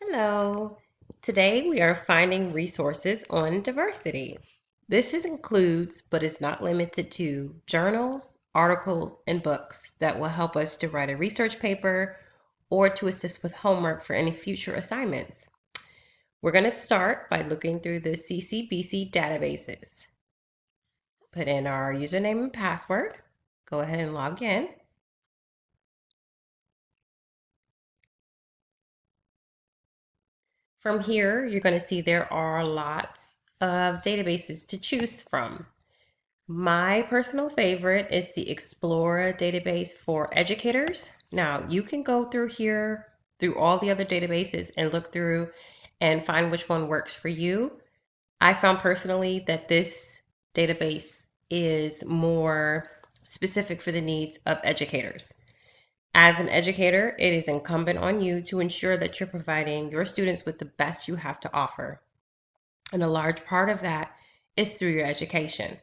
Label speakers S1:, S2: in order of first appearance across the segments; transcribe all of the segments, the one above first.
S1: Hello. Today we are finding resources on diversity. Includes, but is not limited to, journals, articles, and books that will help us to write a research paper or to assist with homework for any future assignments. We're going to start by looking through the CCBC databases. Put in our username and password. Go ahead and log in. From here, you're going to see there are lots of databases to choose from. My personal favorite is the Explorer database for educators. Now, you can go through here, through all the other databases and look through and find which one works for you. I found personally that this database is more specific for the needs of educators. As an educator, it is incumbent on you to ensure that you're providing your students with the best you have to offer. And a large part of that is through your education.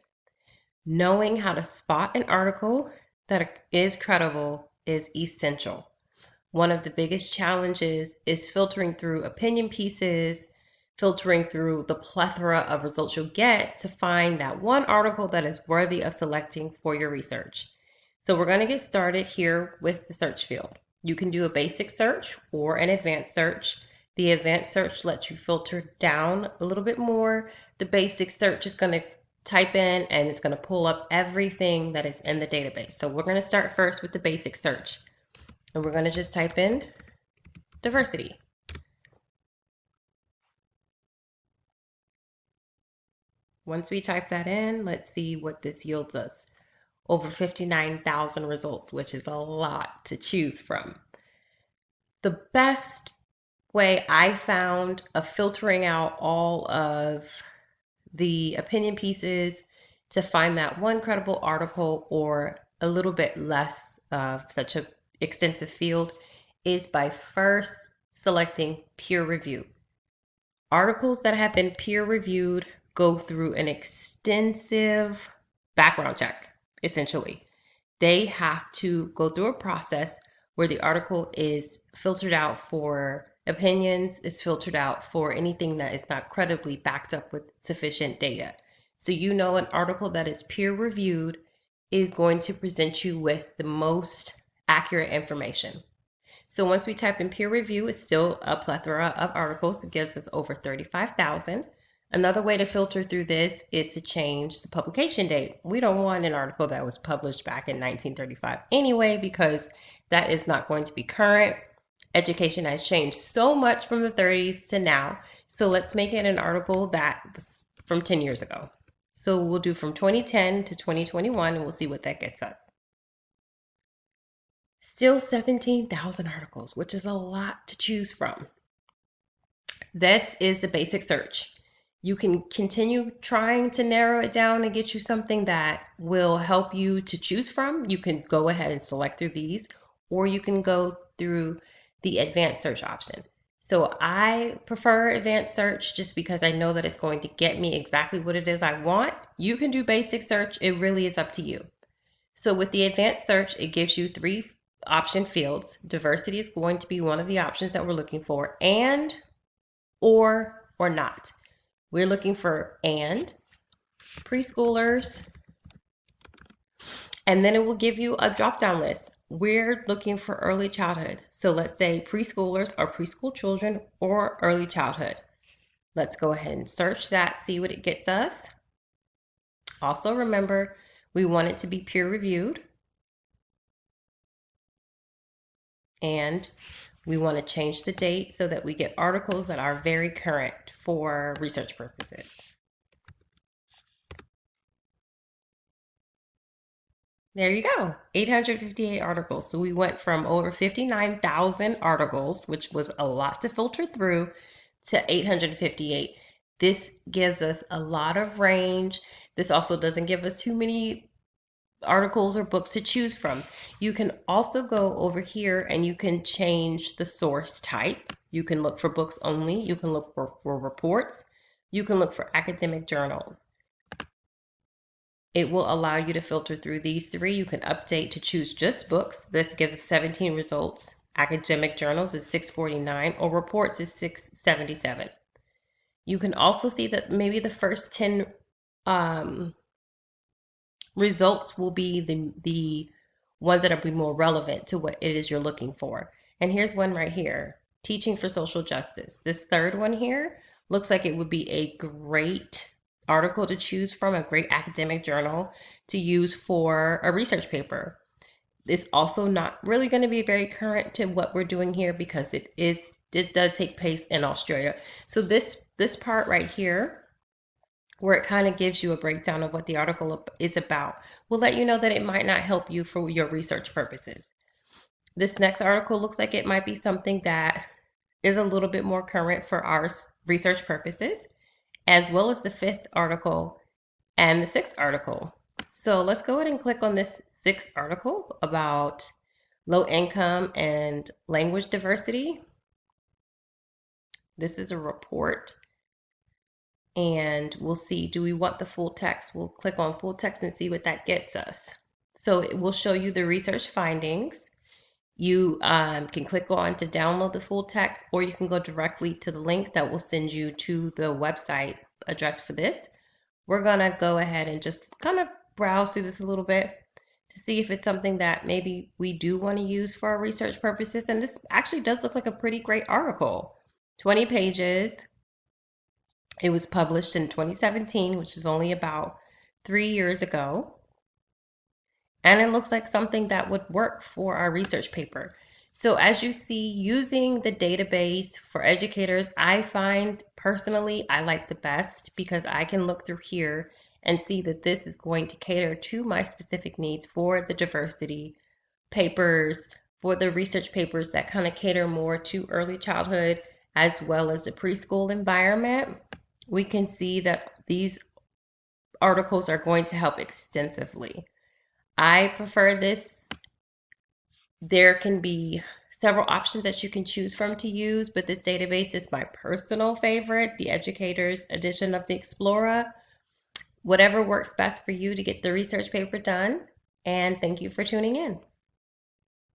S1: Knowing how to spot an article that is credible is essential. One of the biggest challenges is filtering through opinion pieces, filtering through the plethora of results you'll get to find that one article that is worthy of selecting for your research. So we're going to get started here with the search field. You can do a basic search or an advanced search. The advanced search lets you filter down a little bit more. The basic search is going to type in and it's going to pull up everything that is in the database. So we're going to start first with the basic search. And we're going to just type in diversity. Once we type that in, let's see what this yields us. Over 59,000 results, which is a lot to choose from. The best way I found of filtering out all of the opinion pieces to find that one credible article or a little bit less of such an extensive field is by first selecting peer review. Articles that have been peer reviewed go through an extensive background check, essentially. They have to go through a process where the article is filtered out for opinions, is filtered out for anything that is not credibly backed up with sufficient data. So you know an article that is peer reviewed is going to present you with the most accurate information. So once we type in peer review, it's still a plethora of articles. It gives us over 35,000. Another way to filter through this is to change the publication date. We don't want an article that was published back in 1935 anyway, because that is not going to be current. Education has changed so much from the 30s to now. So let's make it an article that was from 10 years ago. So we'll do from 2010 to 2021 and we'll see what that gets us. Still 17,000 articles, which is a lot to choose from. This is the basic search. You can continue trying to narrow it down and get you something that will help you to choose from. You can go ahead and select through these, or you can go through the advanced search option. So I prefer advanced search just because I know that it's going to get me exactly what it is I want. You can do basic search. It really is up to you. So with the advanced search, it gives you 3 option fields. Diversity is going to be one of the options that we're looking for, and, or not. We're looking for and, preschoolers, and then it will give you a drop-down list. We're looking for early childhood. So let's say preschoolers or preschool children or early childhood. Let's go ahead and search that, see what it gets us. Also remember, we want it to be peer reviewed. And we want to change the date so that we get articles that are very current for research purposes. There you go, 858 articles. So we went from over 59,000 articles, which was a lot to filter through, to 858. This gives us a lot of range. This also doesn't give us too many articles or books to choose from. You can also go over here and you can change the source type. You can look for books only. You can look for reports. You can look for academic journals. It will allow you to filter through these 3. You can update to choose just books. This gives us 17 results. Academic journals is 649, or reports is 677. You can also see that maybe the first 10 results will be the ones that are more relevant to what it is you're looking for. And here's one right here, teaching for social justice. This third one here looks like it would be a great article to choose from, a great academic journal to use for a research paper. It's also not really going to be very current to what we're doing here because it does take place in Australia. So this part right here, where it kind of gives you a breakdown of what the article is about, will let you know that it might not help you for your research purposes. This next article looks like it might be something that is a little bit more current for our research purposes, as well as the fifth article and the sixth article. So let's go ahead and click on this sixth article about low income and language diversity. This is a report, and we'll see, do we want the full text? We'll click on full text and see what that gets us. So it will show you the research findings. You can click on to download the full text, or you can go directly to the link that will send you to the website address for this. We're gonna go ahead and just kind of browse through this a little bit to see if it's something that maybe we do want to use for our research purposes. And this actually does look like a pretty great article. 20 pages. It was published in 2017, which is only about 3 years ago. And it looks like something that would work for our research paper. So as you see, using the database for educators, I find personally I like the best because I can look through here and see that this is going to cater to my specific needs for the diversity papers, for the research papers that kind of cater more to early childhood as well as the preschool environment. We can see that these articles are going to help extensively. I prefer this. There can be several options that you can choose from to use, but this database is my personal favorite, the Educators edition of the Qiturah. Whatever works best for you to get the research paper done. And thank you for tuning in.